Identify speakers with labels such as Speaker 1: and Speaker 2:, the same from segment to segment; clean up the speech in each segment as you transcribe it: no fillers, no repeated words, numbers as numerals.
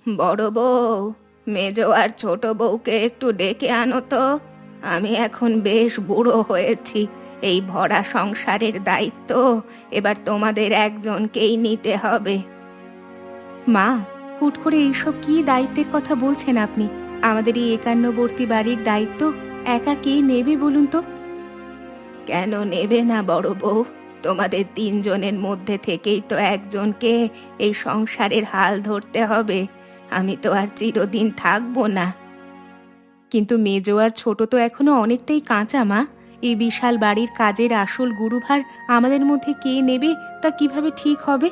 Speaker 1: বড় বউ, মেজ আর ছোট বউকে একটু ডেকে আনো তো। আমি এখন বেশ বুড়ো হয়েছি। এই ভরা সংসারের দায়িত্ব এবার তোমাদের একজনকেই নিতে হবে। মা, হুট করে এইসব কি দায়িত্বের কথা বলছেন আপনি? আমাদের এই একান্নবর্তী বাড়ির দায়িত্ব একা কে নেবে বলুন তো? কেন নেবে না বড় বউ? তোমাদের তিনজনের মধ্যে থেকেই তো একজনকে এই সংসারের হাল ধরতে হবে। আমি তো আর চিরদিন থাকবো না। কিন্তু মেজো আর ছোট তো এখনো অনেকটাই কাঁচা মা। এই বিশাল বাড়ির কাজের আসল গুরুভার আমাদের মধ্যে কে নেবে তা কিভাবে ঠিক হবে?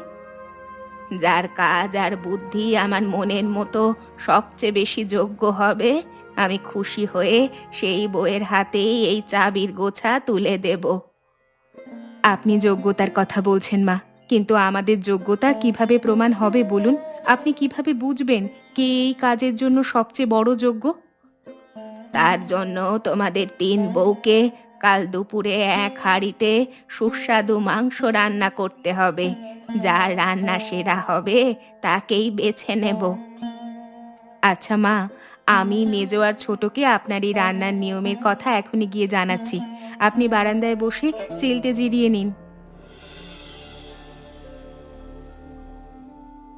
Speaker 1: যার কাজ আর বুদ্ধি আমার মনের মতো সবচেয়ে বেশি যোগ্য হবে, আমি খুশি হয়ে সেই বউয়ের হাতেই এই চাবির গোছা তুলে দেব। আপনি যোগ্যতার কথা বলছেন মা, কিন্তু আমাদের যোগ্যতা কিভাবে প্রমাণ হবে বলুন? আপনি কিভাবে বুঝবেন কে এই কাজের জন্য সবচেয়ে বড় যোগ্য? তার জন্য তোমাদের তিন বউকে কাল দুপুরে এক হাঁড়িতে সুস্বাদু মাংস রান্না করতে হবে। যার রান্না সেরা হবে তাকেই বেছে নেব। আচ্ছা মা, আমি মেজো আর ছোটকে আপনার এই রান্নার নিয়মের কথা এখনই গিয়ে জানাচ্ছি। আপনি বারান্দায় বসে চিলতে জিরিয়ে নিন।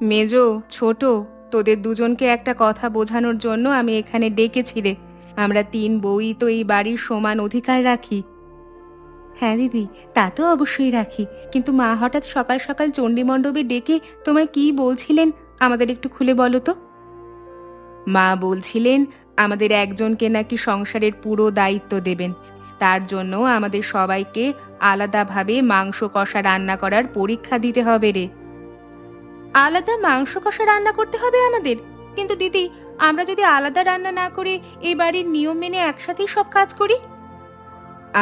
Speaker 1: মেজো, ছোট, তোদের দুজনকে একটা কথা বোঝানোর জন্য আমি এখানে ডেকেছি রে। আমরা তিন বউই তো এই বাড়ির সমান অধিকার রাখি। হ্যাঁ দিদি, তা তো অবশ্যই রাখি। কিন্তু মা হঠাৎ সকাল সকাল চণ্ডীমণ্ডপে ডেকে তোমায় কি বলছিলেন আমাদের একটু খুলে বলো তো। মা বলছিলেন আমাদের একজনকে নাকি সংসারের পুরো দায়িত্ব দেবেন। তার জন্য আমাদের সবাইকে আলাদাভাবে মাংস কষা রান্না করার পরীক্ষা দিতে হবে রে। আলাদা মাংস কষা রান্না করতে হবে আমাদের? কিন্তু দিদি, আমরা যদি আলাদা রান্না না করে এই বাড়ির নিয়ম মেনে একসাথেই সব কাজ করি?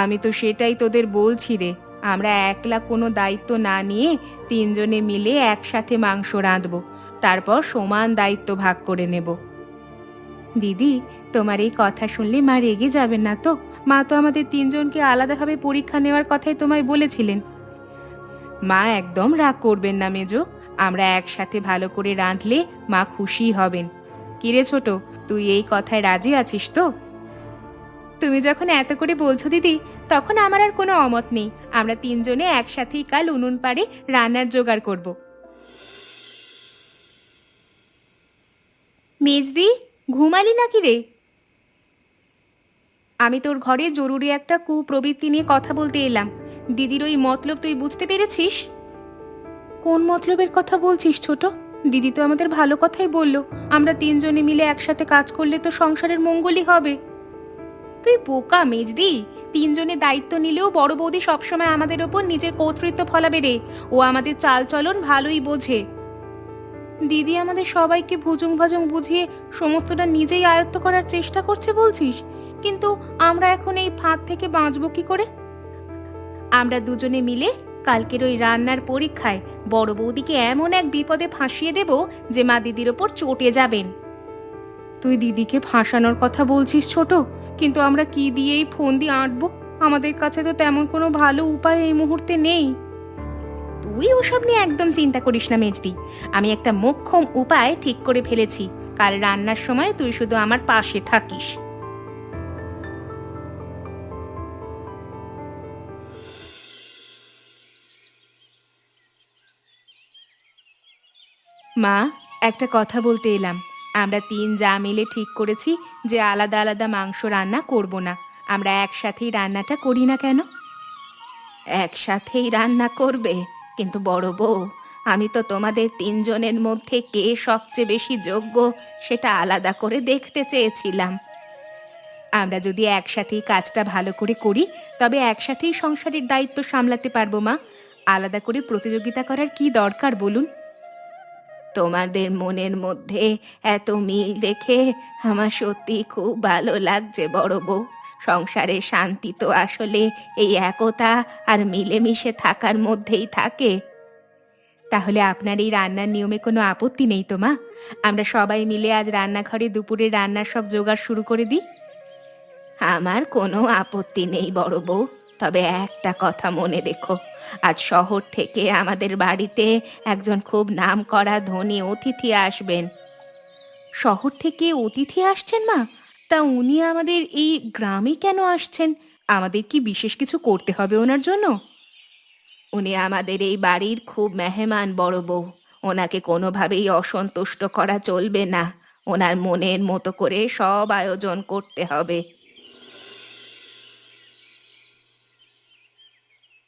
Speaker 1: আমি তো সেটাই তোদের বলছি রে। আমরা একলা কোনো দায়িত্ব না নিয়ে তিনজনে মিলে একসাথে মাংস রাঁধবো। তারপর সমান দায়িত্ব ভাগ করে নেব। দিদি, তোমার এই কথা শুনলে মা রেগে যাবেন না তো? মা তো আমাদের তিনজনকে আলাদাভাবে পরীক্ষা নেওয়ার কথাই তোমায় বলেছিলেন। মা একদম রাগ করবেন না মেজো। আমরা একসাথে ভালো করে রাঁধলে মা খুশি হবেন। কিরে ছোট, তুই এই কথায় রাজি আছিস তো? তুমি যখন এত করে বলছো দিদি, তখন আমার আর কোনো অমত নেই। আমরা তিনজনে একসাথেই কাল উনুন পাড়ে রান্নার জোগাড় করব। মেজদি, ঘুমালি নাকি রে? আমি তোর ঘরে জরুরি একটা কুপ্রবৃত্তি নিয়ে কথা বলতে এলাম। দিদির ওই মতলব তুই বুঝতে পেরেছিস? কোন মতলবের কথা বলছিস ছোট? দিদি তো আমাদের ভালো কথাই বললো। আমরা তিনজনে মিলে একসাথে কাজ করলে তো সংসারের মঙ্গলই হবে। তুই বোকা মেজদি। তিনজনে দায়িত্ব নিলেও বড় বৌদি সবসময় আমাদের ওপর নিজের কর্তৃত্ব ফলাবে রে। ও আমাদের চাল চলন ভালোই বোঝে। দিদি আমাদের সবাইকে ভুজুং ভাজুং বুঝিয়ে সমস্তটা নিজেই আয়ত্ত করার চেষ্টা করছে বলছিস? কিন্তু আমরা এখন এই ফাঁদ থেকে বাঁচবো কি করে? আমরা দুজনে মিলে কালকের ওই রান্নার পরীক্ষায় বড় বৌদিকে এমন এক বিপদে ফাঁসিয়ে দেব যে মা দিদির ওপর চটে যাবেন। তুই দিদিকে ফাঁসানোর কথা বলছিস ছোট, কিন্তু আমরা কি দিয়ে এই ফোন দিয়ে আঁটবো? আমাদের কাছে তো তেমন কোনো ভালো উপায় এই মুহূর্তে নেই। তুই ওসব নিয়ে একদম চিন্তা করিস না মেজদি। আমি একটা মোক্ষম উপায় ঠিক করে ফেলেছি। কাল রান্নার সময় তুই শুধু আমার পাশে থাকিস। মা, একটা কথা বলতে এলাম। আমরা তিন যা মিলে ঠিক করেছি যে আলাদা আলাদা মাংস রান্না করব না। আমরা একসাথেই রান্নাটা করি না কেন? একসাথেই রান্না করবে? কিন্তু বড় বউ, আমি তো তোমাদের তিনজনের মধ্যে কে সবচেয়ে বেশি যোগ্য সেটা আলাদা করে দেখতে চেয়েছিলাম। আমরা যদি একসাথেই কাজটা ভালো করে করি, তবে একসাথেই সংসারের দায়িত্ব সামলাতে পারবো মা। আলাদা করে প্রতিযোগিতা করার কি দরকার বলুন? তোমাদের মনের মধ্যে এত মিল দেখে আমার সত্যি খুব ভালো লাগছে বড় বউ। সংসারে শান্তি তো আসলে এই একতা আর মিলেমিশে থাকার মধ্যেই থাকে। তাহলে আপনার এই রান্নার নিয়মে কোনো আপত্তি নেই তো মা? আমরা সবাই মিলে আজ রান্নাঘরে দুপুরে রান্নার সব জোগাড় শুরু করে দিই। আমার কোনো আপত্তি নেই বড় বউ। তবে একটা কথা মনে রেখো, আজ শহর থেকে আমাদের বাড়িতে একজন খুব নামকরা ধনী অতিথি আসবেন। শহর থেকে অতিথি আসছেন মা? তা উনি আমাদের এই গ্রামে কেন আসছেন? আমাদের কি বিশেষ কিছু করতে হবে ওনার জন্য? উনি আমাদের এই বাড়ির খুব মেহমান বড় বউ। ওনাকে কোনোভাবেই অসন্তুষ্ট করা চলবে না। ওনার মনের মতো করে সব আয়োজন করতে হবে।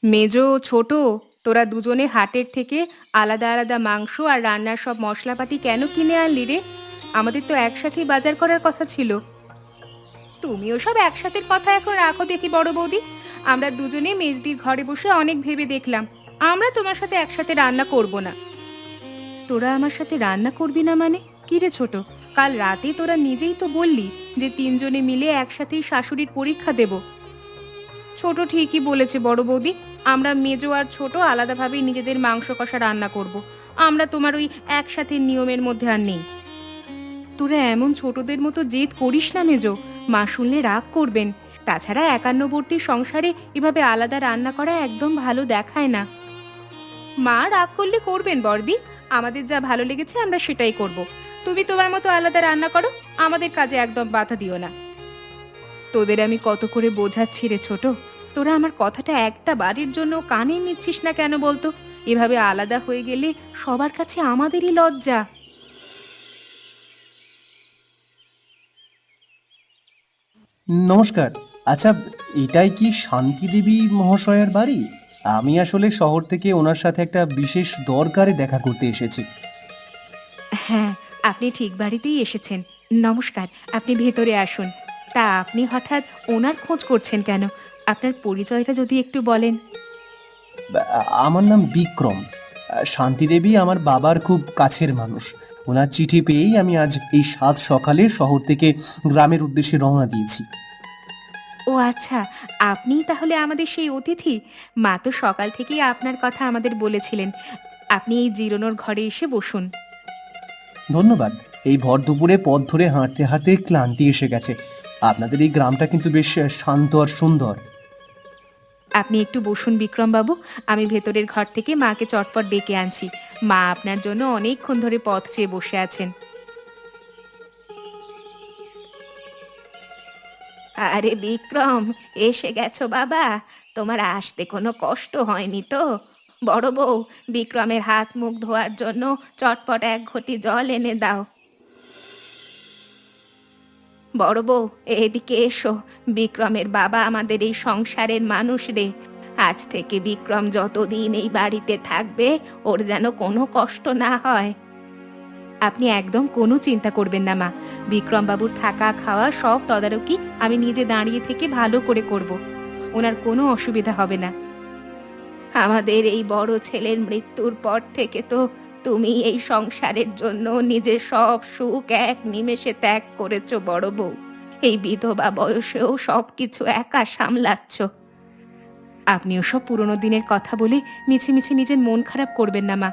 Speaker 1: মেজো, ছোট, তোরা দুজনে হাটের থেকে আলাদা আলাদা মাংস আর রান্নার সব মশলাপাতি কেন কিনে আনলি রে? আমাদের তো একসাথেই বাজার করার কথা ছিল। তুমিও সব একসাথের কথা এখন রাখো দেখি বড় বৌদি। আমরা দুজনে মেজদির ঘরে বসে অনেক ভেবে দেখলাম আমরা তোমার সাথে একসাথে রান্না করব না। তোরা আমার সাথে রান্না করবি না মানে? কি রে ছোট, কাল রাতে তোরা নিজেই তো বললি যে তিনজনে মিলে একসাথেই শাশুড়ির পরীক্ষা দেব। ছোট ঠিকই বলেছে বড় বৌদি। আমরা মেজো আর ছোট আলাদাভাবেই নিজেদের মাংস কষা রান্না করব। আমরা তোমার ওই একসাথে নিয়মের মধ্যে আর নেই। তোরা এমন ছোটদের মতো জেদ করিস না মেজো, মা শুনলে রাগ করবেন। তাছাড়া একান্নবর্তী সংসারে এভাবে আলাদা রান্না করা একদম ভালো দেখায় না। মা রাগ করলে করবেন বর্দি, আমাদের যা ভালো লেগেছে আমরা সেটাই করব। তুমি তোমার মতো আলাদা রান্না করো, আমাদের কাজে একদম বাধা দিও না। তোদের আমি কত করে বোঝাচ্ছি রে ছোট, তোরা আমার কথাটা একটা বারের জন্য কানে নিচ্ছিস না কেন বলতো? এভাবে আলাদা হয়ে গেলে সবার কাছে আমাদেরই লজ্জা।
Speaker 2: নমস্কার। আচ্ছা, এটাই কি শান্তি দেবী মহাশয়ার বাড়ি? আমি আসলে শহর থেকে ওনার সাথে একটা বিশেষ দরকারে দেখা করতে এসেছি।
Speaker 1: হ্যাঁ, আপনি ঠিক বাড়িতেই এসেছেন। নমস্কার, আপনি ভেতরে আসুন। তা আপনি হঠাৎ ওনার খোঁজ করছেন কেন? আপনার পরিচয়টা যদি একটু বলেন।
Speaker 2: আমার নাম বিক্রম। শান্তি দেবী আমার বাবার খুব কাছের মানুষ। ওনার চিঠি পেয়েই আমি আজ এই সাত সকালে শহর থেকে গ্রামের উদ্দেশ্যে রওনা দিয়েছি।
Speaker 1: ও আচ্ছা, আপনিই তাহলে আমাদের সেই অতিথি। মা তো সকাল থেকেই আপনার কথা আমাদের বলেছিলেন। আপনি এই জিরানোর ঘরে এসে বসুন।
Speaker 2: ধন্যবাদ। এই ভর দুপুরে পথ ধরে হাঁটতে হাঁটতে ক্লান্তি এসে গেছে। আপনাদের এই গ্রামটা কিন্তু বেশ শান্ত আর সুন্দর।
Speaker 1: আপনি একটু বসুন বিক্রমবাবু, আমি ভেতরের ঘর থেকে মাকে চটপট ডেকে আনছি। মা আপনার জন্য অনেকক্ষণ ধরে পথ চেয়ে বসে আছেন। আরে বিক্রম, এসে গেছো বাবা? তোমার আসতে কোনো কষ্ট হয়নি তো? বড় বউ, বিক্রমের হাত মুখ ধোয়ার জন্য চটপট এক ঘটি জল এনে দাও। বড় বউ, এদিকে এসো। বিক্রমের বাবা আমাদের এই সংসারের মানুষ রে। আজ থেকে বিক্রম যতদিন এই বাড়িতে থাকবে ওর যেন কোনো কষ্ট না হয়। আপনি একদম কোনো চিন্তা করবেন না মা। বিক্রম বাবুর থাকা খাওয়া সব তদারকি আমি নিজে দাঁড়িয়ে থেকে ভালো করে করব। ওনার কোনো অসুবিধা হবে না। আমাদের এই বড় ছেলের মৃত্যুর পর থেকে তো তুমি এই সংসারের জন্য নিজের সব সুখ এক নিমেষে ত্যাগ করেছো বড় বউ। এই বিধবা বয়সেও সবকিছু একা সামলাচ্ছ। আপনি ওসব পুরনো দিনের কথা বলে মিছে মিছে নিজের মন খারাপ করবেন না মা।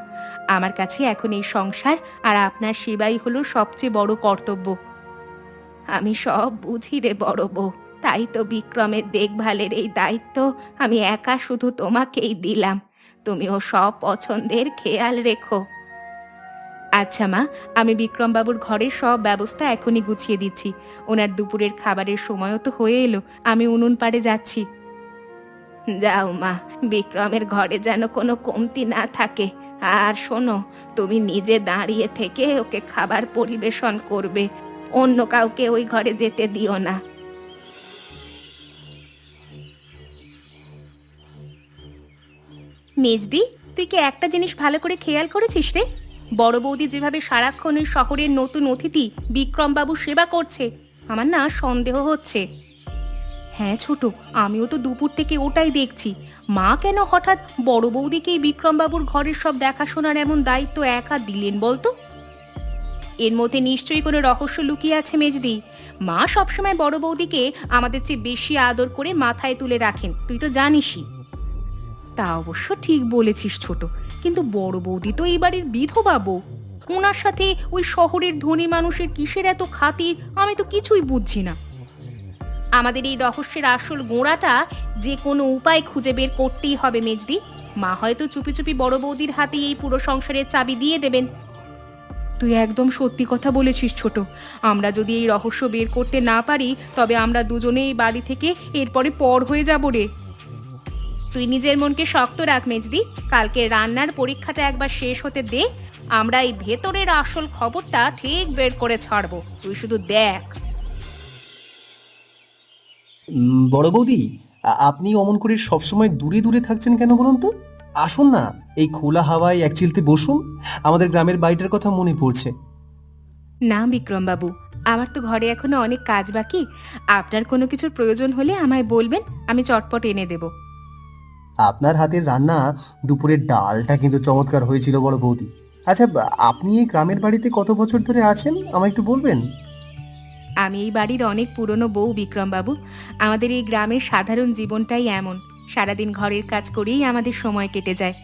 Speaker 1: আমার কাছে এখন এই সংসার আর আপনার সেবাই হলো সবচেয়ে বড় কর্তব্য। আমি সব বুঝি রে বড় বউ, তাই তো বিক্রমের দেখভালের এই দায়িত্ব আমি একা শুধু তোমাকেই দিলাম। তুমিও সব পছন্দের খেয়াল রেখো। আচ্ছা মা, আমি বিক্রমবাবুর ঘরের সব ব্যবস্থা এখনই গুছিয়ে দিচ্ছি। ওনার দুপুরের খাবারের সময়ও তো হয়ে এলো, আমি উনুন পাড়ে যাচ্ছি। যাও মা, বিক্রমের ঘরে যেন কোনো কমতি না থাকে। আর শোনো, তুমি নিজে দাঁড়িয়ে থেকে ওকে খাবার পরিবেশন করবে, অন্য কাউকে ওই ঘরে যেতে দিও না। মেজদি, তুই কি একটা জিনিস ভালো করে খেয়াল করেছিস রে? বড় বৌদি যেভাবে সারাক্ষণ ওই শহরের নতুন অতিথি বিক্রমবাবু সেবা করছে, আমার না সন্দেহ হচ্ছে। হ্যাঁ ছোট, আমিও তো দুপুর থেকে ওটাই দেখছি। মা কেন হঠাৎ বড় বৌদিকেই বিক্রমবাবুর ঘরের সব দেখাশোনার এমন দায়িত্ব একা দিলেন বলতো? এর মধ্যে নিশ্চয়ই কোনো রহস্য লুকিয়ে আছে মেজদি। মা সবসময় বড় বৌদিকে আমাদের চেয়ে বেশি আদর করে মাথায় তুলে রাখেন, তুই তো জানিসই। তা অবশ্য ঠিক বলেছিস ছোট, কিন্তু বড় বৌদি তো এই বাড়ির বিধবা বউ। ওনার সাথে ওই শহরের ধনী মানুষের কিসের এত খাতির, আমি তো কিছুই বুঝছি না। আমাদের এই রহস্যের আসল গোড়াটা যে কোনো উপায় খুঁজে বের করতেই হবে মেজদি। মা হয়তো চুপি চুপি বড় বৌদির হাতে এই পুরো সংসারের চাবি দিয়ে দেবেন। তুই একদম সত্যি কথা বলেছিস ছোট। আমরা যদি এই রহস্য বের করতে না পারি তবে আমরা দুজনে এই বাড়ি থেকে এরপরে পর হয়ে যাব রে। তুই নিজের মনকে শক্ত রাখ মেজদি। কালকে রান্নার পরীক্ষাটা একবার শেষ হতে দে। আমরা এই ভেতরের আসল খবরটা ঠিক বের করে ছাড়বো, তুই শুধু দেখ।
Speaker 2: বড় বৌদি, আপনি অমন করে সবসময় দূরে দূরে থাকছেন কেন বলুন তো? আসুন না, এই খোলা হাওয়ায় এক চিলতে বসুন। আমাদের গ্রামের বাড়িটার কথা মনে পড়ছে।
Speaker 1: না বিক্রম বাবু, আমার তো ঘরে এখনো অনেক কাজ বাকি। আপনার কোনো কিছুর প্রয়োজন হলে আমায় বলবেন, আমি চটপট এনে দেব।
Speaker 2: আপনার হাতের রান্না, দুপুরের ডালটা কিন্তু চমৎকার হয়েছিল বড় বৌদি। আচ্ছা, আপনি এই গ্রামের বাড়িতে কত বছর ধরে আছেন আমায় একটু বলবেন?
Speaker 1: আমি এই বাড়ির অনেক পুরনো বউ বিক্রম বাবু। আমাদের এই গ্রামের সাধারণ জীবনটাই এমন, সারাদিন ঘরের কাজ করেই আমাদের সময় কেটে যায়।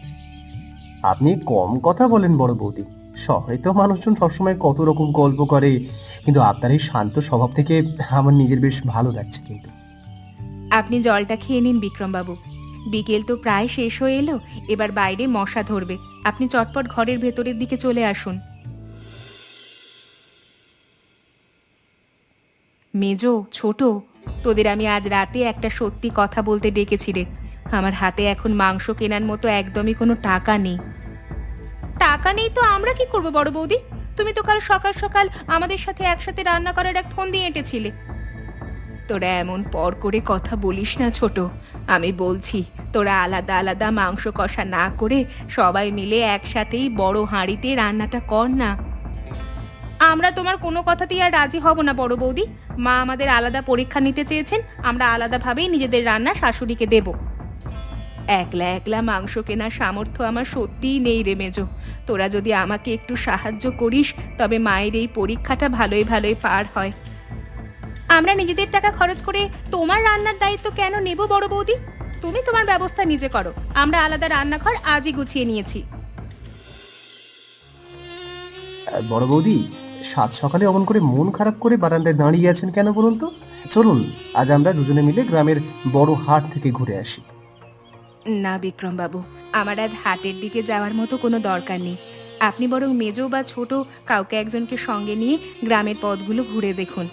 Speaker 2: আপনি কম কথা বলেন বড় বৌদি। শহরে তো মানুষজন সবসময় কত রকম গল্প করে, কিন্তু আপনার এই শান্ত স্বভাব থেকে আমার নিজের বেশ ভালো লাগছে কিন্তু।
Speaker 1: আপনি জলটা খেয়ে নিন বিক্রম বাবু। বিকেল তো প্রায় শেষ হয়ে এলো, এবার বাইরে মশা ধরবে। আপনি চটপট ঘরের ভেতরের দিকে চলে আসুন। মেজো, ছোট, তোদের আমি আজ রাতে একটা সত্যি কথা বলতে ডেকেছি রে। আমার হাতে এখন মাংস কেনার মতো একদমই কোনো টাকা নেই। টাকা নেই তো আমরা কি করব বড় বৌদি? তুমি তো কাল সকাল সকাল আমাদের সাথে একসাথে রান্না করার এক ফোন দিয়ে এঁটেছিলে। তোরা এমন পর করে কথা বলিস না ছোট। আমি বলছি, তোরা আলাদা আলাদা মাংস কষা না করে সবাই মিলে একসাথেই বড় হাঁড়িতে রান্নাটা কর না। আমরা তোমার কোনো কথাতেই আর রাজি হব না বড় বৌদি। মা আমাদের আলাদা পরীক্ষা নিতে চেয়েছেন, আমরা আলাদাভাবেই নিজেদের রান্না শাশুড়িকে দেব। একলা একলা মাংস কেনার সামর্থ্য আমার সত্যিই নেই রে মেজো। তোরা যদি আমাকে একটু সাহায্য করিস তবে মায়ের এই পরীক্ষাটা ভালোই ভালোই পার হয়। আমরা নিজেদের টাকা খরচ করে তোমার রান্নার দায়িত্ব কেন নেব বড় বৌদি? তুমি তোমার ব্যবস্থা নিজে করো, আমরা আলাদা রান্নাঘর আজই গুছিয়ে নিয়েছি।
Speaker 2: বড় বৌদি, সাত সকালে অমন করে মন খারাপ করে বারান্দায় দাঁড়িয়ে আছেন কেন বলুন তো? চলুন, আজ আমরা দুজনে মিলে গ্রামের বড় হাট থেকে ঘুরে আসি।
Speaker 1: না বিক্রম বাবু, আমার আজ হাটের দিকে যাওয়ার মতো কোনো দরকার নেই। আপনি বরং মেজো বা ছোট কাউকে একজনকে সঙ্গে নিয়ে গ্রামের পথগুলো ঘুরে দেখুন।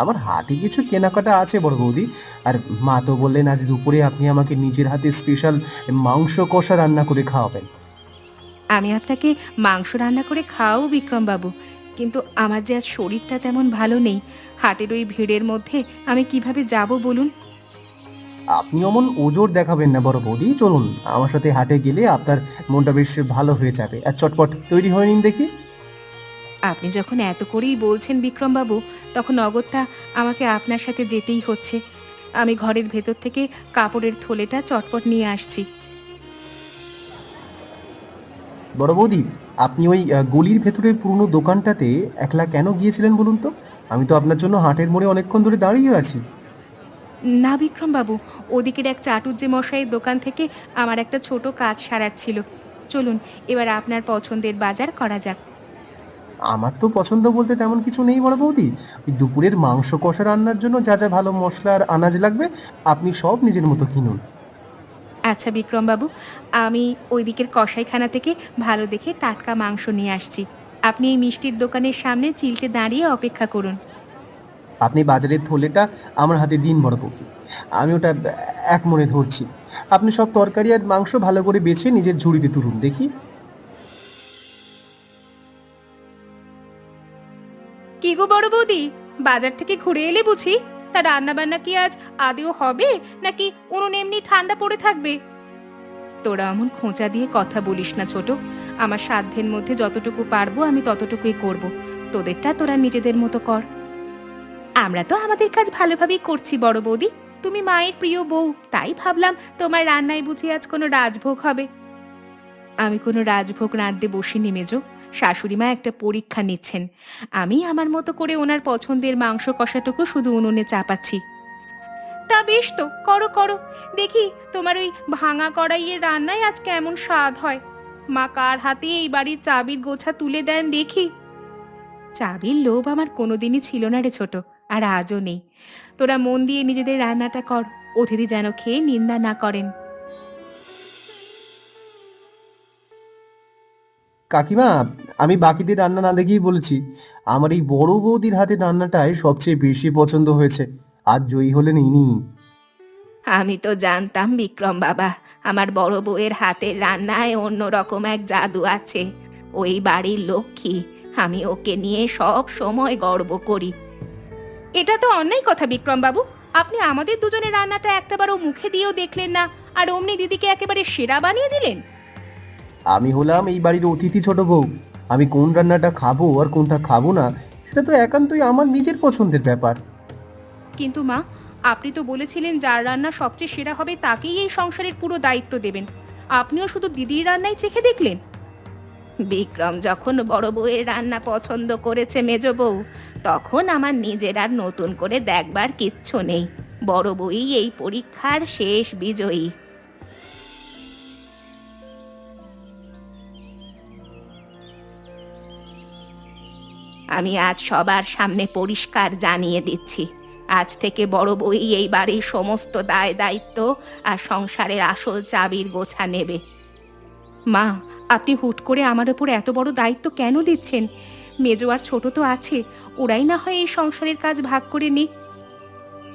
Speaker 2: আমার হাটে কিছু কেনাকাটা আছে বড় বৌদি। আর মা তো বললেন আজ দুপুরে আপনি আমাকে নিজের হাতে স্পেশাল মাংস কষা রান্না করে খাওয়াবেন।
Speaker 1: আমি আপনাকে মাংস রান্না করে খাওয়াও বিক্রম বাবু, কিন্তু আমার যে আজ শরীরটা তেমন ভালো নেই। হাটের ওই ভিড়ের মধ্যে আমি কিভাবে যাব বলুন?
Speaker 2: আপনি অমন ওজোর দেখাবেন না বড় বৌদি। চলুন, আমার সাথে হাটে গেলে আপনার মনটা বেশ ভালো হয়ে যাবে। আর চটপট তৈরি হয়ে নিন দেখি।
Speaker 1: আপনি যখন এত করেই বলছেন বিক্রম বাবু, তখন অগত্যা আমাকে আপনার সাথে যেতেই হচ্ছে। আমি ঘরের ভেতর থেকে কাপড়ের থলেটা চটপট নিয়ে আসছি।
Speaker 2: বড় বৌদি, আপনি ওই গলির ভেতরের পুরনো দোকানটাতে একলা কেন গিয়েছিলেন বলুন তো? আমি তো আপনার জন্য হাটের মোড়ে অনেকক্ষণ ধরে দাঁড়িয়ে আছি।
Speaker 1: না বিক্রম বাবু, ওদিকের এক চাটুজ্জে মশাইয়ের দোকান থেকে আমার একটা ছোট কাজ সারার ছিল। চলুন, এবার আপনার পছন্দের বাজার করা যাক।
Speaker 2: আমার তো পছন্দ বলতে তেমন কিছু নেই বড় বৌদি। ওই দুপুরের মাংস কষা রান্নার জন্য যা যা ভালো মশলা আর আনাজ লাগবে আপনি সব নিজের মতো কিনুন।
Speaker 1: আচ্ছা বিক্রম বাবু, আমি ওই দিকের কসাইখানা থেকে ভালো দেখে টাটকা মাংস নিয়ে আসছি। আপনি এই মিষ্টির দোকানের সামনে চিলতে দাঁড়িয়ে অপেক্ষা করুন।
Speaker 2: আপনি বাজারের থলেটা আমার হাতে দিন বড় বৌদি। আমি ওটা এক মনে ধরছি। আপনি সব তরকারি আর মাংস ভালো করে বেছে নিজের ঝুড়িতে তুলুন দেখি।
Speaker 1: কি গো বড় বৌদি, বাজার থেকে ঘুরে এলে বুঝি? তা রান্না বান্না কি আজ আদেও হবে, নাকি উনুন এমনি ঠান্ডা পড়ে থাকবে? তোরা এমন খোঁচা দিয়ে কথা বলিস না ছোট। আমার সাধ্যের মধ্যে যতটুকু পারবো আমি ততটুকুই করব। তোদেরটা তোরা নিজেদের মতো কর। আমরা তো আমাদের কাজ ভালোভাবেই করছি বড় বৌদি। তুমি মায়ের প্রিয় বউ, তাই ভাবলাম তোমার রান্নায় বুঝি আজ কোনো রাজভোগ হবে। আমি কোনো রাজভোগ রাঁধতে বসিনি মেজো। শাশুড়ি মা একটা পরীক্ষা নিচ্ছেন। আমি আমার মতো করে ওনার পছন্দের মাংস কষাটুকু শুধু উনুনে চাপাচ্ছি। তা বেশ তো, করো করো। দেখি তোমার ওই ভাঙা কড়াইয়ের রান্নায় আজ কেমন স্বাদ হয়। মা কার হাতে এই বাড়ির চাবির গোছা তুলে দেন দেখি। চাবির লোভ আমার কোনোদিনই ছিল না রে ছোট, আর আজও নেই। তোরা মন দিয়ে নিজেদের রান্নাটা কর, অতিথি যেন খেয়ে নিন্দা না করেন।
Speaker 2: কাকিমা, আমি বাকিদের রান্না না দেখেই বলেছি, আমার এই বড় বৌদির হাতের রান্নাটাই সবচেয়ে বেশি পছন্দ হয়েছে। আজ জয়ী হলেন ইনি।
Speaker 1: আমি তো জানতাম বিক্রম বাবা, আমার বড় বউয়ের হাতের রান্নায় অন্যরকম এক জাদু আছে। ওই বাড়ির লক্ষ্মী, আমি ওকে নিয়ে সব সময় গর্ব করি। এটা তো অন্যায় কথা বিক্রম বাবু, আপনি আমাদের দুজনের রান্নাটা একটাবারও মুখে দিয়েও দেখলেন না, আর অমনি দিদিকে একেবারে সেরা বানিয়ে দিলেন।
Speaker 2: আমি হলাম এই বাড়ির অতিথি ছোট বউ। আমি কোন রান্নাটা খাবো আর কোনটা খাবো না, সেটা তো একান্তই আমার নিজের পছন্দের ব্যাপার।
Speaker 1: কিন্তু মা, আপনি তো বলেছিলেন যার রান্না সবচেয়ে সেরা হবে তাকেই এই সংসারের পুরো দায়িত্ব দেবেন। আপনিও শুধু দিদির রান্নাই চেখে দেখলেন। বিক্রম যখন বড় বউয়ের রান্না পছন্দ করেছে মেজ বউ, তখন আমার নিজের আর নতুন করে দেখবার কিচ্ছু নেই। বড় বউই এই পরীক্ষার শেষ বিজয়ী। আমি আজ সবার সামনে পরিষ্কার জানিয়ে দিচ্ছি, আজ থেকে বড় বউই এই বাড়ির সমস্ত দায় দায়িত্ব আর সংসারের আসল চাবির গোছা নেবে। মা, আপনি হুট করে আমার ওপর এত বড় দায়িত্ব কেন দিচ্ছেন? মেজো আর ছোট তো আছে, ওরাই না হয় এই সংসারের কাজ ভাগ করে নিক।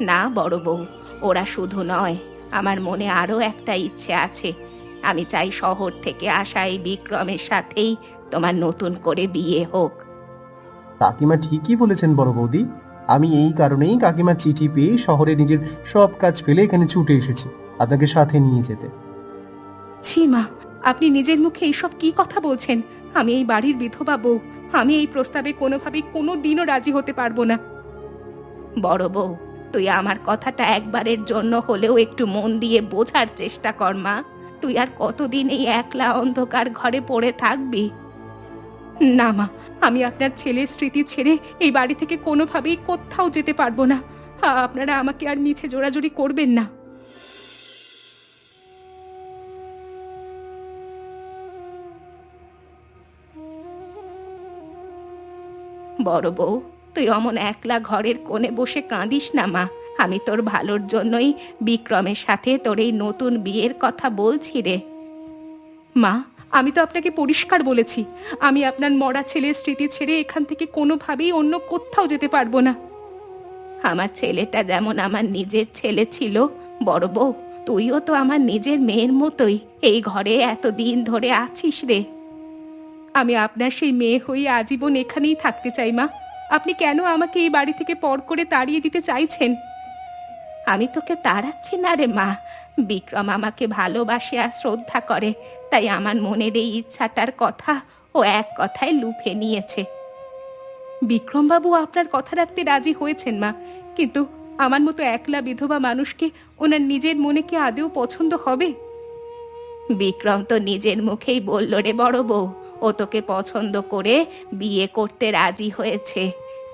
Speaker 1: না বড় বউ, ওরা শুধু নয়, আমার মনে আরো একটা ইচ্ছে আছে। আমি চাই শহর থেকে আসা এই বিক্রমের সাথেই তোমার নতুন করে বিয়ে হোক।
Speaker 2: কাকিমা ঠিকই বলেছেন বড় বৌদি। আমি এই কারণেই কাকিমার চিঠি পেয়ে শহরে নিজের সব কাজ ফেলে এখানে ছুটে এসেছি আপনাকে সাথে নিয়ে যেতে।
Speaker 1: ছি মা, আপনি নিজের মুখে এইসব কি কথা বলছেন? আমি এই বাড়ির বিধবা বউ, আমি এই প্রস্তাবে কোনোভাবেই কোনো দিনও রাজি হতে পারবো না। বড় বউ, তুই আমার কথাটা একবারের জন্য হলেও একটু মন দিয়ে বোঝার চেষ্টা কর মা। তুই আর কতদিন এই একলা অন্ধকার ঘরে পড়ে থাকবি? না মা, আমি আপনার ছেলের স্মৃতি ছেড়ে এই বাড়ি থেকে কোনোভাবেই কোথাও যেতে পারবো না। আপনারা আমাকে আর মিছে জোরাজুরি করবেন না। বড় বউ, তুই অমন একলা ঘরের কোণে বসে কাঁদিস না মা। আমি তোর ভালোর জন্যই বিক্রমের সাথে তোর এই নতুন বিয়ের কথা বলছি রে। মা, আমি তো আপনাকে পরিষ্কার বলেছি, আমি আপনার মরা ছেলের স্মৃতি ছেড়ে এখান থেকে কোনোভাবেই অন্য কোথাও যেতে পারবো না। আমার ছেলেটা যেমন আমার নিজের ছেলে ছিল, বড় বউ, তুইও তো আমার নিজের মেয়ের মতোই এই ঘরে এতদিন ধরে আছিস রে। আমি আপনার সেই মেয়ে হয়ে আজীবন এখানেই থাকতে চাই মা। আপনি কেন আমাকে এই বাড়ি থেকে পর করে তাড়িয়ে দিতে চাইছেন? আমি তোকে তাড়াচ্ছি না রে মা। বিক্রম আমাকে ভালোবাসে আর শ্রদ্ধা করে, তাই আমার মনের এই ইচ্ছাটার কথা ও এক কথায় লুফে নিয়েছে। বিক্রমবাবু আপনার কথা রাখতে রাজি হয়েছেন মা, কিন্তু আমার মতো একলা বিধবা মানুষকে ওনার নিজের মনে কি আদৌ পছন্দ হবে? বিক্রম তো নিজের মুখেই বলল রে বড় বউ, ও তোকে পছন্দ করে বিয়ে করতে রাজি হয়েছে।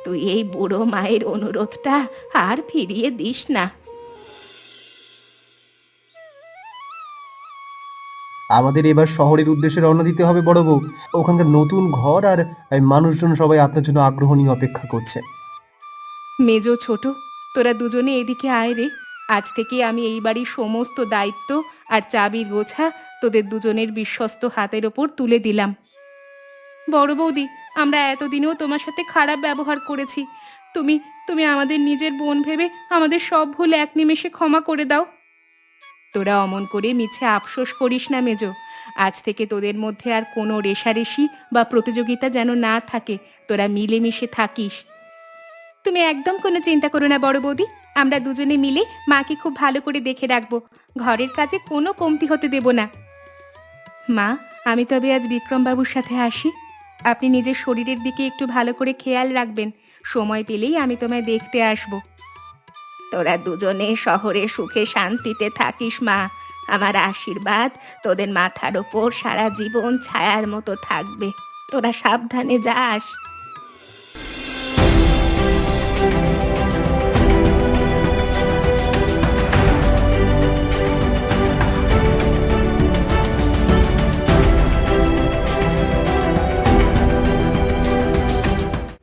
Speaker 1: তুই এই বুড়ো মায়ের অনুরোধটা আর ফিরিয়ে দিস না।
Speaker 2: আমাদের এবার শহরের উদ্দেশ্যে রওনা দিতে হবে বড় বউ। ওখানকার নতুন ঘর আর মানুষজন সবাই আপনার জন্য আগ্রহ নিয়ে অপেক্ষা করছে।
Speaker 1: মেজো ছোট, তোরা দুজনে এদিকে আয় রে। আজ থেকে আমি এই বাড়ির সমস্ত দায়িত্ব আর চাবির গোছা তোদের দুজনের বিশ্বস্ত হাতের ওপর তুলে দিলাম। বড় বৌদি, আমরা এতদিনেও তোমার সাথে খারাপ ব্যবহার করেছি। তুমি তুমি আমাদের নিজের বোন ভেবে আমাদের সব ভুল এক নিমেষে ক্ষমা করে দাও। তোরা অমন করে মিছে আফসোস করিস না মেজো। আজ থেকে তোদের মধ্যে আর কোনো রেষারেষি বা প্রতিযোগিতা যেন না থাকে, তোরা মিলেমিশে থাকিস। তুমি একদম কোনো চিন্তা করো না বড় বৌদি, আমরা দুজনে মিলে মাকে খুব ভালো করে দেখে রাখবো। ঘরের কাজে কোনো কমতি হতে দেব না। মা, আমি তবে আজ বিক্রমবাবুর সাথে আসি। আপনি নিজের শরীরের দিকে একটু ভালো করে খেয়াল রাখবেন। সময় পেলেই আমি তোমায় দেখতে আসব। তোরা দুজনে শহরে সুখে শান্তিতে থাকিস মা। আমার আশীর্বাদ তোদের মাথার ওপর সারা জীবন ছায়ার মতো থাকবে। তোরা সাবধানে যাস।